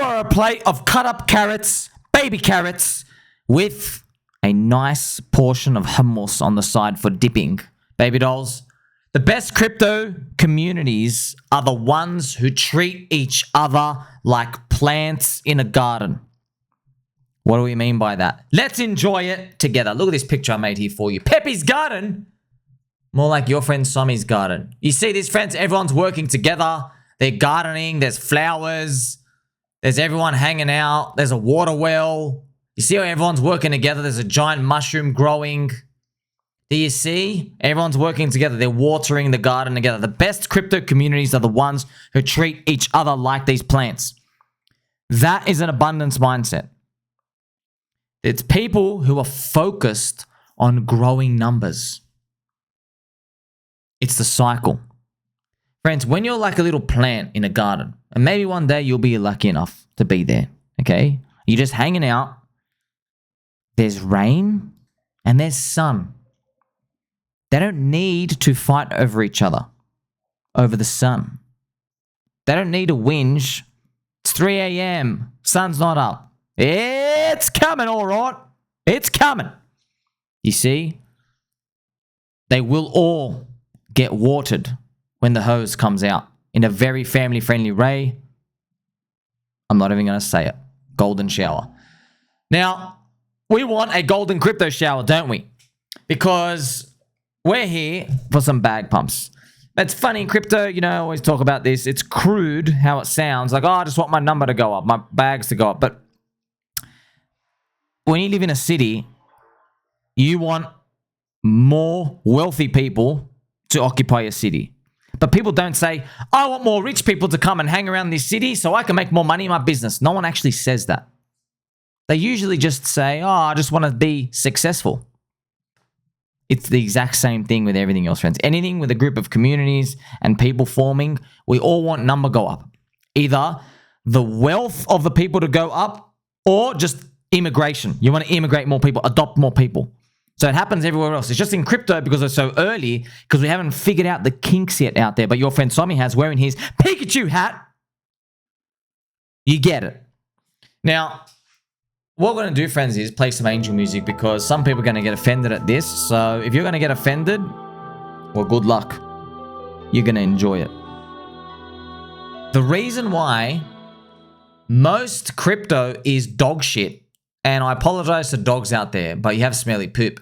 are a plate of cut up carrots, baby carrots, with a nice portion of hummus on the side for dipping. Baby dolls, the best crypto communities are the ones who treat each other like plants in a garden. What do we mean by that? Let's enjoy it together. Look at this picture I made here for you. Pepe's garden. More like your friend Somi's garden. You see this, friends? Everyone's working together. They're gardening. There's flowers. There's everyone hanging out. There's a water well. You see how everyone's working together? There's a giant mushroom growing. Do you see? Everyone's working together. They're watering the garden together. The best crypto communities are the ones who treat each other like these plants. That is an abundance mindset. It's people who are focused on growing numbers. It's the cycle. Friends, when you're like a little plant in a garden, and maybe one day you'll be lucky enough to be there, okay? You're just hanging out. There's rain and there's sun. They don't need to fight over each other, over the sun. They don't need to whinge. It's 3 a.m. Sun's not up. It's coming, all right. It's coming. You see? They will all get watered when the hose comes out in a very family-friendly way. I'm not even going to say it. Golden shower. Now, we want a golden crypto shower, don't we? Because we're here for some bag pumps. It's funny in crypto, you know, I always talk about this. It's crude how it sounds. Like, oh, I just want my number to go up, my bags to go up. But when you live in a city, you want more wealthy people to occupy your city. But people don't say, I want more rich people to come and hang around this city so I can make more money in my business. No one actually says that. They usually just say, oh, I just want to be successful. It's the exact same thing with everything else, friends. Anything with a group of communities and people forming, we all want number go up. Either the wealth of the people to go up or just immigration. You want to immigrate more people, adopt more people. So it happens everywhere else. It's just in crypto because it's so early, because we haven't figured out the kinks yet out there. But your friend Somi has, wearing his Pikachu hat. You get it. Now, what we're going to do, friends, is play some angel music because some people are going to get offended at this. So if you're going to get offended, well, good luck. You're going to enjoy it. The reason why most crypto is dog shit, and I apologize to dogs out there, but you have smelly poop.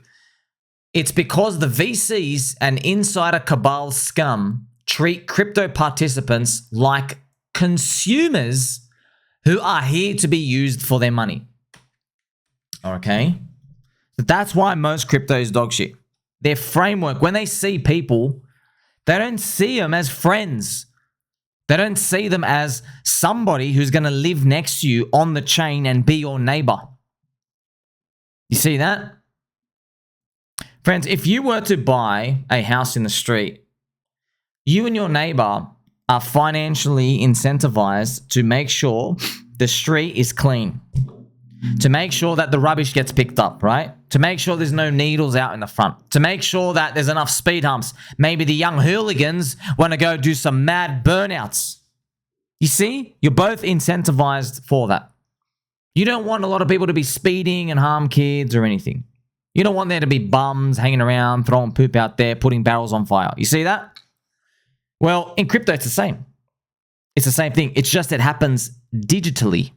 It's because the VCs and insider Cabal scum treat crypto participants like consumers who are here to be used for their money. Okay? So that's why most crypto is dog shit. Their framework, when they see people, they don't see them as friends. They don't see them as somebody who's going to live next to you on the chain and be your neighbor. You see that? Friends, if you were to buy a house in the street, you and your neighbor are financially incentivized to make sure the street is clean, to make sure that the rubbish gets picked up, right? To make sure there's no needles out in the front, to make sure that there's enough speed humps. Maybe the young hooligans want to go do some mad burnouts. You see? You're both incentivized for that. You don't want a lot of people to be speeding and harm kids or anything. You don't want there to be bums hanging around, throwing poop out there, putting barrels on fire. You see that? Well, in crypto, it's the same. It's the same thing. It's just it happens digitally.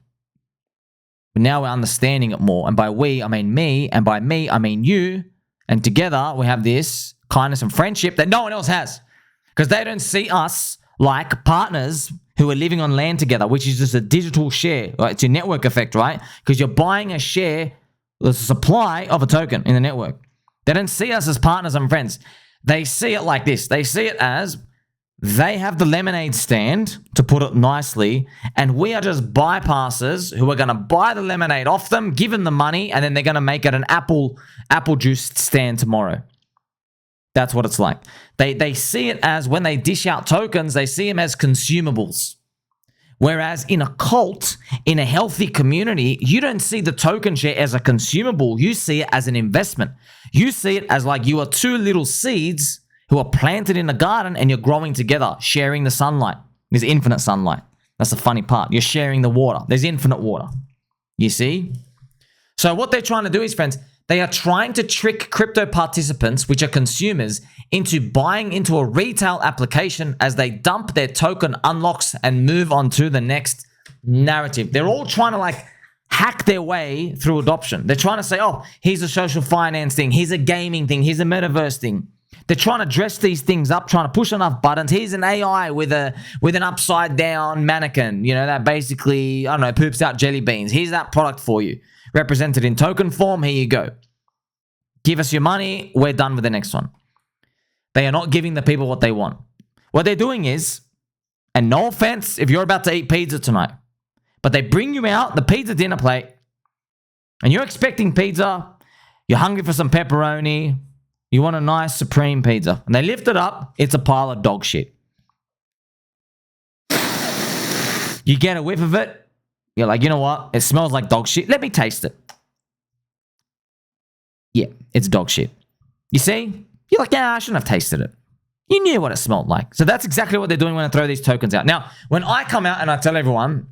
But now we're understanding it more. And by we, I mean me. And by me, I mean you. And together, we have this kindness and friendship that no one else has. Because they don't see us like partners who are living on land together, which is just a digital share. Right? It's your network effect, right? Because you're buying a share, the supply of a token in the network. They don't see us as partners and friends. They see it like this. They see it as they have the lemonade stand, to put it nicely, and we are just bypassers who are going to buy the lemonade off them, give them the money, and then they're going to make it an apple juice stand tomorrow. That's what it's like. They see it as, when they dish out tokens, they see them as consumables. Whereas in a cult, in a healthy community, you don't see the token share as a consumable. You see it as an investment. You see it as like you are two little seeds who are planted in a garden and you're growing together, sharing the sunlight. There's infinite sunlight. That's the funny part. You're sharing the water. There's infinite water. You see? So what they're trying to do is, friends, they are trying to trick crypto participants, which are consumers, into buying into a retail application as they dump their token unlocks and move on to the next narrative. They're all trying to like hack their way through adoption. They're trying to say, oh, here's a social finance thing. Here's a gaming thing. Here's a metaverse thing. They're trying to dress these things up, trying to push enough buttons. Here's an AI with an upside down mannequin, you know, that basically, I don't know, poops out jelly beans. Here's that product for you. Represented in token form, here you go. Give us your money, we're done with the next one. They are not giving the people what they want. What they're doing is, and no offense if you're about to eat pizza tonight, but they bring you out the pizza dinner plate, and you're expecting pizza, you're hungry for some pepperoni, you want a nice supreme pizza, and they lift it up, it's a pile of dog shit. You get a whiff of it, you're like, you know what? It smells like dog shit. Let me taste it. Yeah, it's dog shit. You see? You're like, yeah, I shouldn't have tasted it. You knew what it smelled like. So that's exactly what they're doing when I throw these tokens out. Now, when I come out and I tell everyone,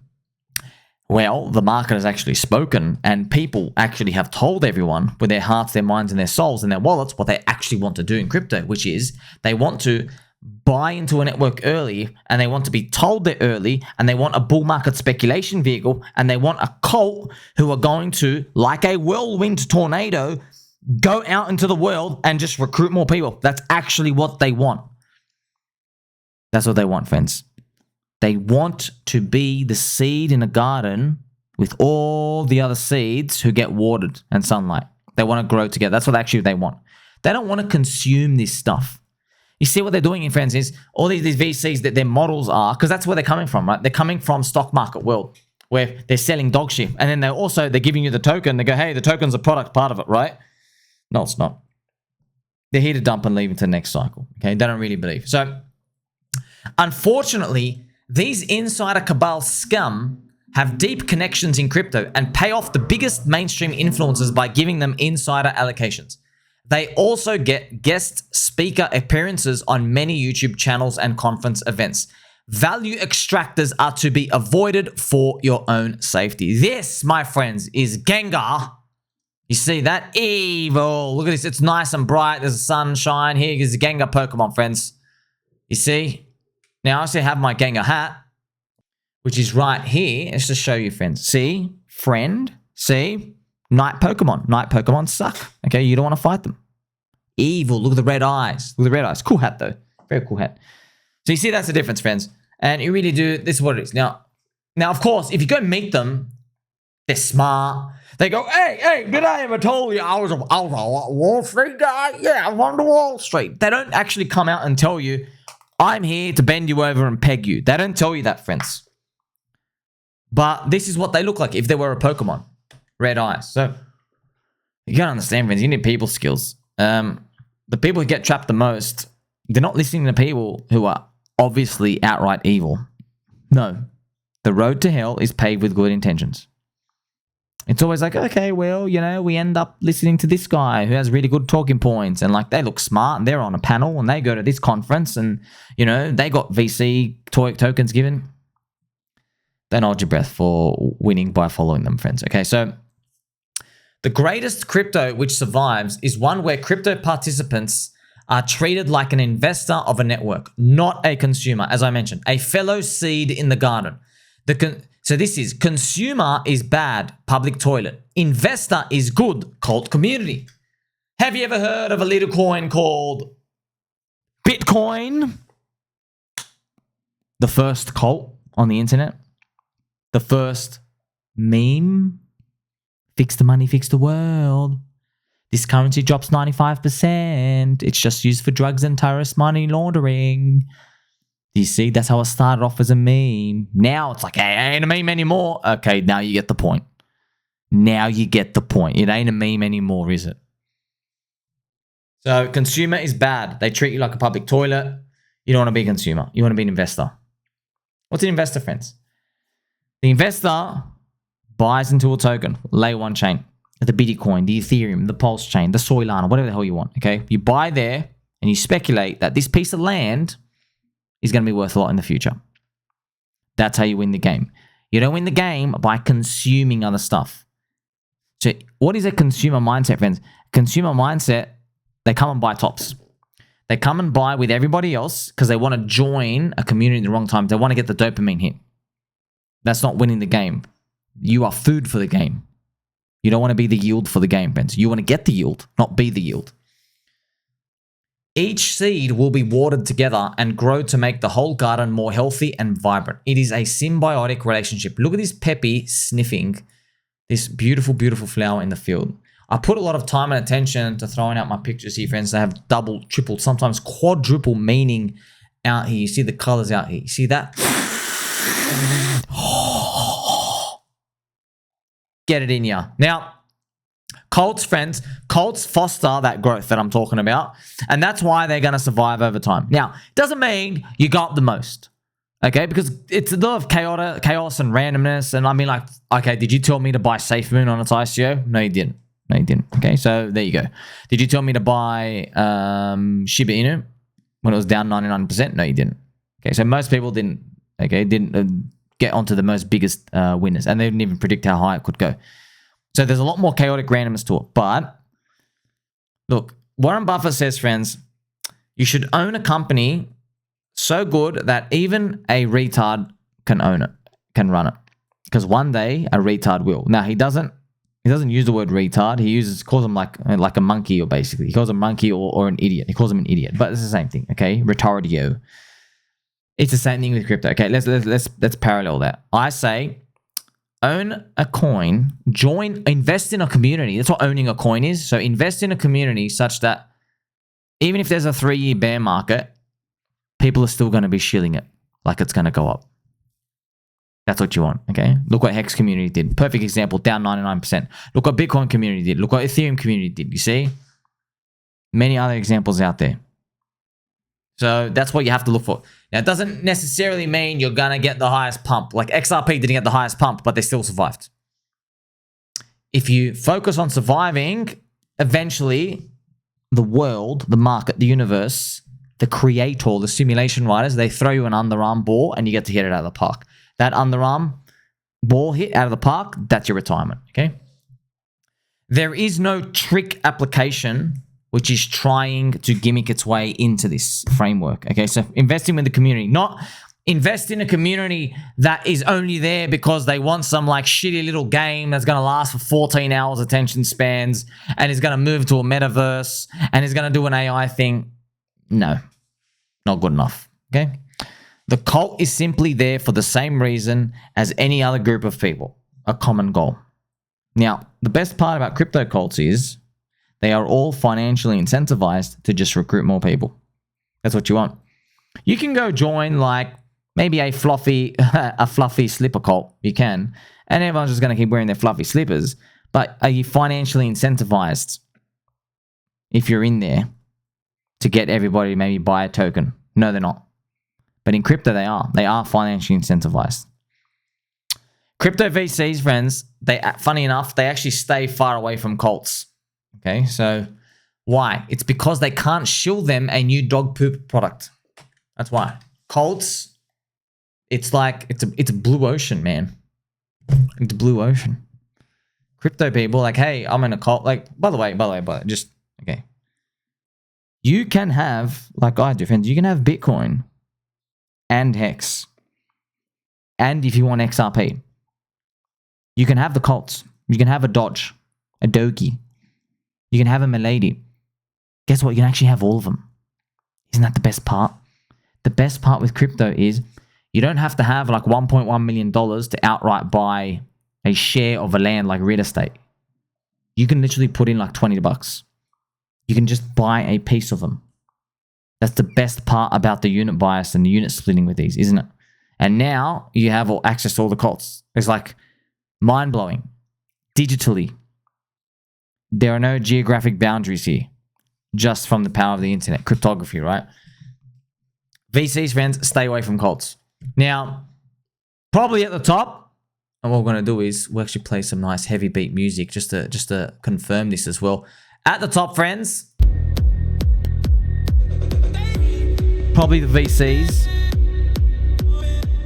well, the market has actually spoken and people actually have told everyone with their hearts, their minds, and their souls and their wallets what they actually want to do in crypto, which is they want to buy into a network early and they want to be told they're early and they want a bull market speculation vehicle and they want a cult who are going to, like a whirlwind tornado, go out into the world and just recruit more people. That's actually what they want. That's what they want, friends. They want to be the seed in a garden with all the other seeds who get watered and sunlight. They want to grow together. That's what actually they want. They don't want to consume this stuff. You see what they're doing, friends, is all these VCs that their models are, because that's where they're coming from, right? They're coming from stock market world where they're selling dog shit. And then they're giving you the token. They go, hey, the token's a product part of it, right? No, it's not. They're here to dump and leave into the next cycle. Okay, they don't really believe. So, unfortunately, these insider cabal scum have deep connections in crypto and pay off the biggest mainstream influencers by giving them insider allocations. They also get guest speaker appearances on many YouTube channels and conference events. Value extractors are to be avoided for your own safety. This, my friends, is Gengar. You see that? Evil. Look at this. It's nice and bright. There's sunshine. Here is the Gengar Pokemon, friends. You see? Now, I also have my Gengar hat, which is right here. Let's just show you, friends. See? Friend. See? Night Pokemon. Night Pokemon suck. Okay? You don't want to fight them. Evil. Look at the red eyes. Look at the red eyes. Cool hat, though. Very cool hat. So you see that's the difference, friends. And you really do. This is what it is. Now, of course, if you go meet them, they're smart. They go, hey, did I ever told you I was a Wall Street guy? Yeah, I'm on the Wall Street. They don't actually come out and tell you, I'm here to bend you over and peg you. They don't tell you that, friends. But this is what they look like if they were a Pokemon. Red eyes. So, you gotta understand, friends, you need people skills. The people who get trapped the most, they're not listening to people who are obviously outright evil. No. The road to hell is paved with good intentions. It's always like, okay, well, you know, we end up listening to this guy who has really good talking points and like they look smart and they're on a panel and they go to this conference and, you know, they got VC tokens given. Don't hold your breath for winning by following them, friends. Okay, so the greatest crypto which survives is one where crypto participants are treated like an investor of a network, not a consumer. As I mentioned, a fellow seed in the garden. So this is consumer is bad, public toilet. Investor is good, cult community. Have you ever heard of a little coin called Bitcoin? The first cult on the internet. The first meme. Fix the money, fix the world. This currency drops 95%. It's just used for drugs and terrorist money laundering. You see, that's how it started off as a meme. Now it's like, hey, it ain't a meme anymore. Okay, now you get the point. Now you get the point. It ain't a meme anymore, is it? So consumer is bad. They treat you like a public toilet. You don't want to be a consumer. You want to be an investor. What's an investor, friends? The investor buys into a token, layer one chain, the Bitcoin, the Ethereum, the Pulse chain, the Solana, whatever the hell you want, okay? You buy there and you speculate that this piece of land is going to be worth a lot in the future. That's how you win the game. You don't win the game by consuming other stuff. So what is a consumer mindset, friends? Consumer mindset, they come and buy tops. They come and buy with everybody else because they want to join a community at the wrong time. They want to get the dopamine hit. That's not winning the game. You are food for the game. You don't want to be the yield for the game, friends. You want to get the yield, not be the yield. Each seed will be watered together and grow to make the whole garden more healthy and vibrant. It is a symbiotic relationship. Look at this Peppy sniffing this beautiful, beautiful flower in the field. I put a lot of time and attention to throwing out my pictures here, friends. They have double, triple, sometimes quadruple meaning out here. You see the colors out here. You see that? Get it in ya. Now, CULTS, friends, CULTS foster that growth that I'm talking about. And that's why they're going to survive over time. Now, it doesn't mean you got the most. Okay, because it's a lot of chaos and randomness. And I mean, like, okay, did you tell me to buy SafeMoon on its ICO? No, you didn't. No, you didn't. Okay, so there you go. Did you tell me to buy Shiba Inu when it was down 99%? No, you didn't. Okay, so most people didn't. Okay, didn't get onto the most biggest winners, and they didn't even predict how high it could go. So there's a lot more chaotic randomness to it. But look, Warren Buffett says, friends, you should own a company so good that even a retard can own it, can run it. Because one day a retard will. Now he doesn't use the word retard. He calls them like a monkey, or basically he calls them monkey or an idiot. He calls them an idiot, but it's the same thing. Okay, retardio. It's the same thing with crypto. Okay, let's parallel that. I say, own a coin, invest in a community. That's what owning a coin is. So invest in a community such that even if there's a 3-year bear market, people are still going to be shilling it like it's going to go up. That's what you want, okay? Look what Hex community did. Perfect example, down 99%. Look what Bitcoin community did. Look what Ethereum community did. You see? Many other examples out there. So that's what you have to look for. Now, it doesn't necessarily mean you're going to get the highest pump. Like XRP didn't get the highest pump, but they still survived. If you focus on surviving, eventually the world, the market, the universe, the creator, the simulation writers, they throw you an underarm ball and you get to hit it out of the park. That underarm ball hit out of the park, that's your retirement, okay? There is no trick application which is trying to gimmick its way into this framework, okay? So investing in the community, not invest in a community that is only there because they want some like shitty little game that's going to last for 14 hours attention spans and is going to move to a metaverse and is going to do an AI thing. No, not good enough, okay? The cult is simply there for the same reason as any other group of people, a common goal. Now, the best part about crypto cults is they are all financially incentivized to just recruit more people. That's what you want. You can go join like maybe a fluffy slipper cult. You can. And everyone's just going to keep wearing their fluffy slippers. But are you financially incentivized if you're in there to get everybody to maybe buy a token? No, they're not. But in crypto, they are. They are financially incentivized. Crypto VCs, friends, funny enough, they actually stay far away from cults. Okay, so why? It's because they can't shill them a new dog poop product. That's why. Cults, it's like, it's a blue ocean, man. It's a blue ocean. Crypto people, like, hey, I'm in a cult. Like, by the way, just, okay. You can have, like I do, friends, you can have Bitcoin and Hex. And if you want XRP, you can have the cults. You can have a Dodge, a Doge. You can have a Milady. Guess what? You can actually have all of them. Isn't that the best part? The best part with crypto is you don't have to have like $1.1 million to outright buy a share of a land like real estate. You can literally put in like $20. You can just buy a piece of them. That's the best part about the unit bias and the unit splitting with these, isn't it? And now you have all access to all the cults. It's like mind-blowing. Digitally. There are no geographic boundaries here. Just from the power of the internet. Cryptography, right? VCs, friends, stay away from cults. Now, probably at the top, and what we're going to do is we'll actually play some nice heavy beat music just to confirm this as well. At the top, friends, probably the VCs.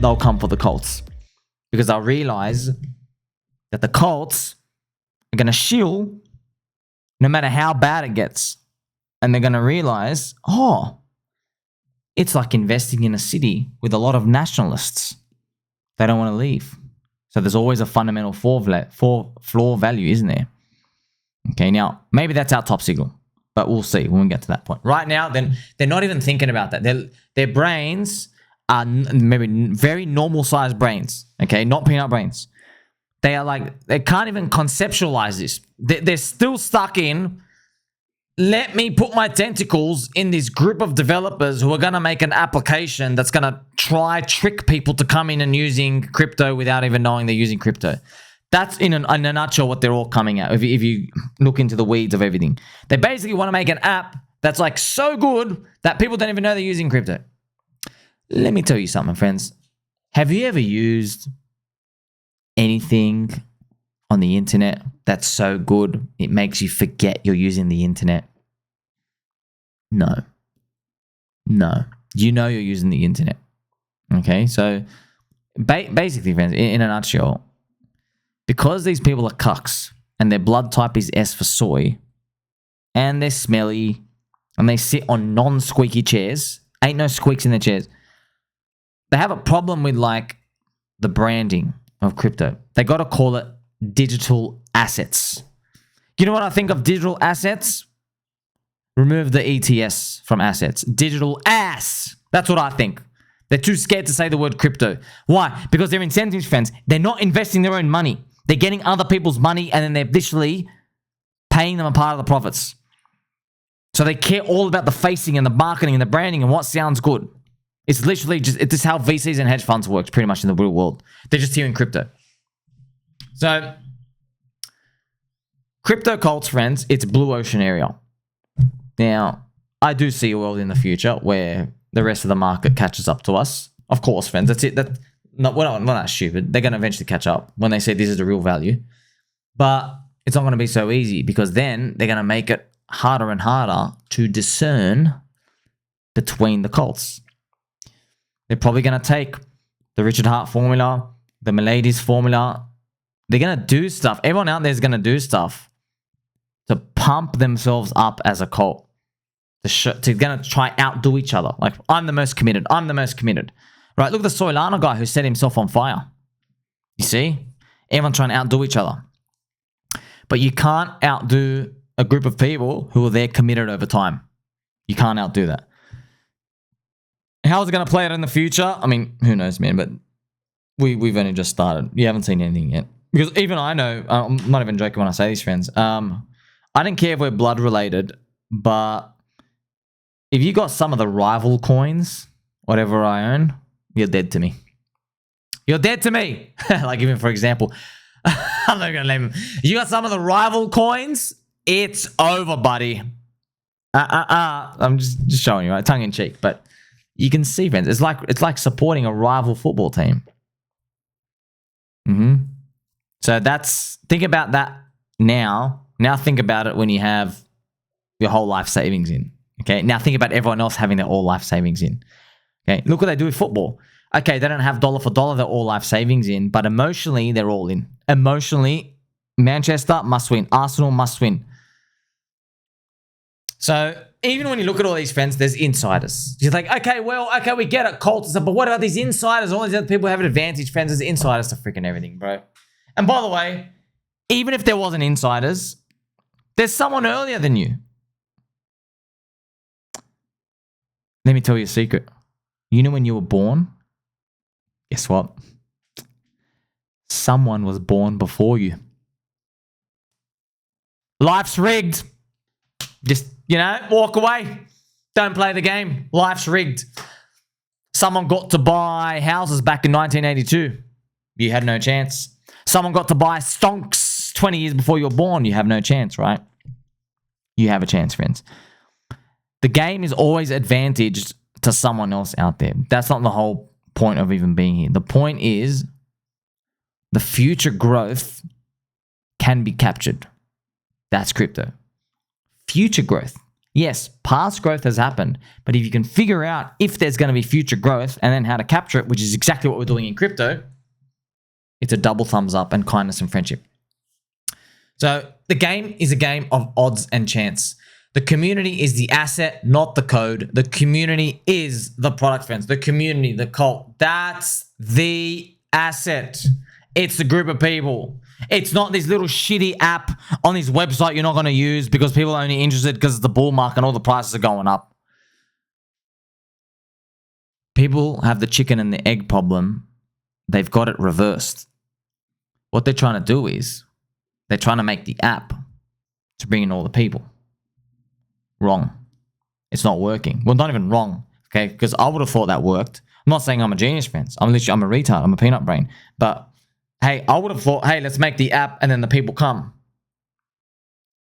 they'll come for the cults. Because they'll realize that the cults are going to shill no matter how bad it gets. And they're going to realize, oh, it's like investing in a city with a lot of nationalists. They don't want to leave. So there's always a fundamental floor value, isn't there? Okay, now, maybe that's our top signal. But we'll see when we get to that point. Right now, then they're not even thinking about that. Their brains are maybe very normal-sized brains. Okay, not peanut brains. They can't even conceptualize this. They're still stuck in, let me put my tentacles in this group of developers who are going to make an application that's going to trick people to come in and using crypto without even knowing they're using crypto. That's in a nutshell what they're all coming at. If you look into the weeds of everything, they basically want to make an app that's like so good that people don't even know they're using crypto. Let me tell you something, friends. Have you ever used anything on the internet that's so good it makes you forget you're using the internet? No. You know you're using the internet. Okay, so basically, friends, in a nutshell, because these people are cucks and their blood type is S for soy and they're smelly and they sit on non-squeaky chairs, ain't no squeaks in their chairs, they have a problem with like the branding of crypto. They got to call it digital assets. You know what I think of digital assets? Remove the ETS from assets. Digital ass. That's what I think. They're too scared to say the word crypto. Why? Because they're incentives, friends. They're not investing their own money. They're getting other people's money and then they're literally paying them a part of the profits. So they care all about the facing and the marketing and the branding and what sounds good. It's literally it's how VCs and hedge funds works pretty much in the real world. They're just here in crypto. So crypto cults, friends, it's blue ocean area. Now, I do see a world in the future where the rest of the market catches up to us. Of course, friends, that's it. We're not stupid. They're going to eventually catch up when they say this is the real value. But it's not going to be so easy because then they're going to make it harder and harder to discern between the cults. They're probably going to take the Richard Hart formula, the Milady's formula. They're going to do stuff. Everyone out there is going to do stuff to pump themselves up as a cult. They're going to try outdo each other. Like, I'm the most committed. I'm the most committed. Right, look at the Solana guy who set himself on fire. You see? Everyone trying to outdo each other. But you can't outdo a group of people who are there committed over time. You can't outdo that. How is it going to play out in the future? I mean, who knows, man, but we've only just started. You haven't seen anything yet. Because even I know, I'm not even joking when I say this, friends. I don't care if we're blood related, but if you got some of the rival coins, whatever I own, you're dead to me. You're dead to me. Like, even for example, I'm not going to name them. You got some of the rival coins, it's over, buddy. I'm just showing you, right? Tongue in cheek, but you can see, friends, it's like supporting a rival football team. So think about that now. Now think about it when you have your whole life savings in. Okay, now think about everyone else having their all life savings in. Okay, look what they do with football. Okay, they don't have dollar for dollar their all life savings in, but emotionally they're all in. Emotionally, Manchester must win. Arsenal must win. So even when you look at all these friends, there's insiders. You're like, okay, we get it, cults and stuff, but what about these insiders? All these other people have an advantage, friends. There's insiders to freaking everything, bro. And by the way, even if there wasn't insiders, there's someone earlier than you. Let me tell you a secret. You know when you were born? Guess what? Someone was born before you. Life's rigged. Just, walk away. Don't play the game. Life's rigged. Someone got to buy houses back in 1982. You had no chance. Someone got to buy stonks 20 years before you were born. You have no chance, right? You have a chance, friends. The game is always advantaged to someone else out there. That's not the whole point of even being here. The point is the future growth can be captured. That's crypto. Future growth. Yes, past growth has happened, but if you can figure out if there's going to be future growth and then how to capture it, which is exactly what we're doing in crypto, it's a double thumbs up and kindness and friendship. So the game is a game of odds and chance. The community is the asset, not the code. The community is the product, friends. The community, the cult, that's the asset. It's the group of people. It's not this little shitty app on this website you're not going to use because people are only interested because it's the bull market and all the prices are going up. People have the chicken and the egg problem. They've got it reversed. What they're trying to do is they're trying to make the app to bring in all the people. Wrong. It's not working. Well, not even wrong, okay? Because I would have thought that worked. I'm not saying I'm a genius, friends. I'm a retard. I'm a peanut brain. But, hey, I would have thought, hey, let's make the app and then the people come.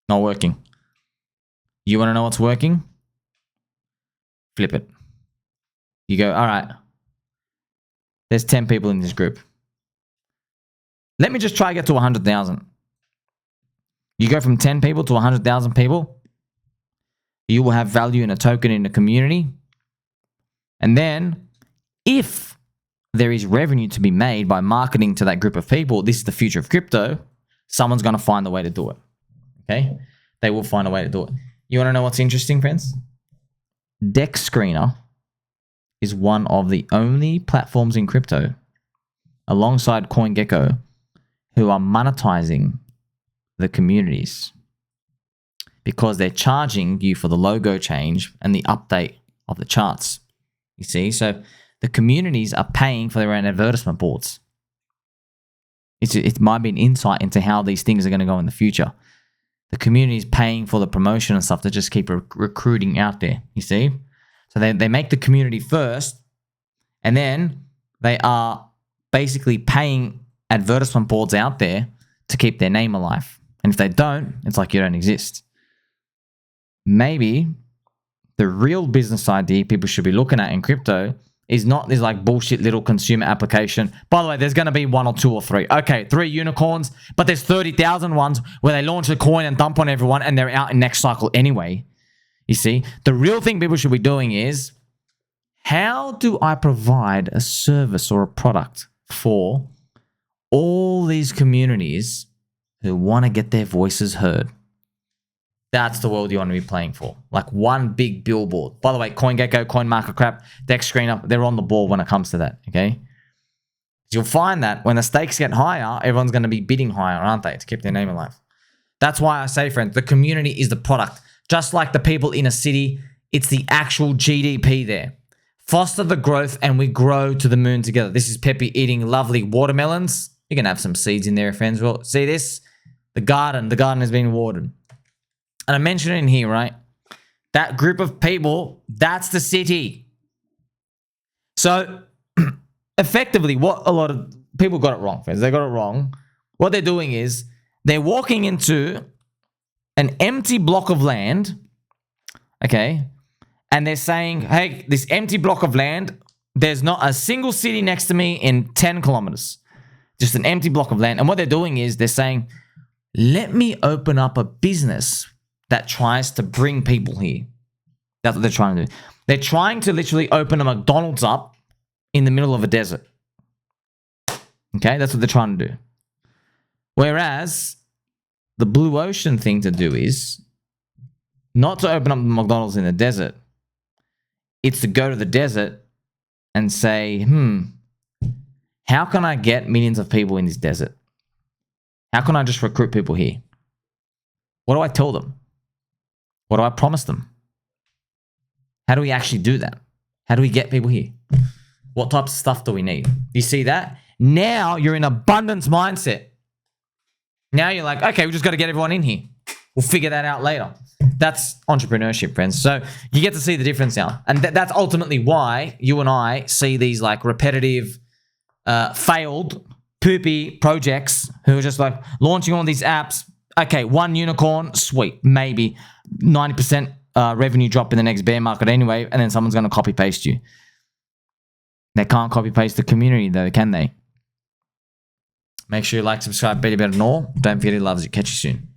Not working. You want to know what's working? Flip it. You go, all right. There's 10 people in this group. Let me just try to get to 100,000. You go from 10 people to 100,000 people. You will have value in a token in the community. And then, if there is revenue to be made by marketing to that group of people, this is the future of crypto, someone's going to find a way to do it. Okay? They will find a way to do it. You want to know what's interesting, friends? Dex Screener is one of the only platforms in crypto, alongside CoinGecko, who are monetizing the communities, because they're charging you for the logo change and the update of the charts. You see? So the communities are paying for their own advertisement boards. It might be an insight into how these things are going to go in the future. The community is paying for the promotion and stuff to just keep recruiting out there. You see? So they make the community first, and then they are basically paying advertisement boards out there to keep their name alive. And if they don't, it's like you don't exist. Maybe the real business idea people should be looking at in crypto is not this like bullshit little consumer application. By the way, there's going to be 1 or 2 or 3. Okay, 3 unicorns, but there's 30,000 ones where they launch a coin and dump on everyone and they're out in next cycle anyway. You see, the real thing people should be doing is, how do I provide a service or a product for all these communities who want to get their voices heard? That's the world you want to be playing for. Like one big billboard. By the way, CoinGecko, CoinMarketCap, Dex Screener, they're on the ball when it comes to that, okay? You'll find that when the stakes get higher, everyone's going to be bidding higher, aren't they, to keep their name alive? That's why I say, friends, the community is the product. Just like the people in a city, it's the actual GDP there. Foster the growth and we grow to the moon together. This is Pepe eating lovely watermelons. You can have some seeds in there, friends. Well, see this? The garden has been watered. And I mentioned it in here, right? That group of people, that's the city. So, effectively, what a lot of people got it wrong, friends. They got it wrong. What they're doing is they're walking into an empty block of land, okay? And they're saying, hey, this empty block of land, there's not a single city next to me in 10 kilometers. Just an empty block of land. And what they're doing is they're saying, let me open up a business that tries to bring people here. That's what they're trying to do. They're trying to literally open a McDonald's up in the middle of a desert. Okay, that's what they're trying to do. Whereas the blue ocean thing to do is not to open up the McDonald's in the desert. It's to go to the desert and say, how can I get millions of people in this desert? How can I just recruit people here? What do I tell them? What do I promise them? How do we actually do that? How do we get people here? What types of stuff do we need? You see that? Now you're in abundance mindset. Now you're like, okay, we just got to get everyone in here. We'll figure that out later. That's entrepreneurship, friends. So you get to see the difference now. And that's ultimately why you and I see these like repetitive, failed, poopy projects who are just like launching all these apps. Okay, 1 unicorn, sweet, maybe 90% revenue drop in the next bear market anyway, and then someone's going to copy paste you. They can't copy paste the community though, can they? Make sure you like, subscribe, better than all. Don't forget he loves you. Catch you soon.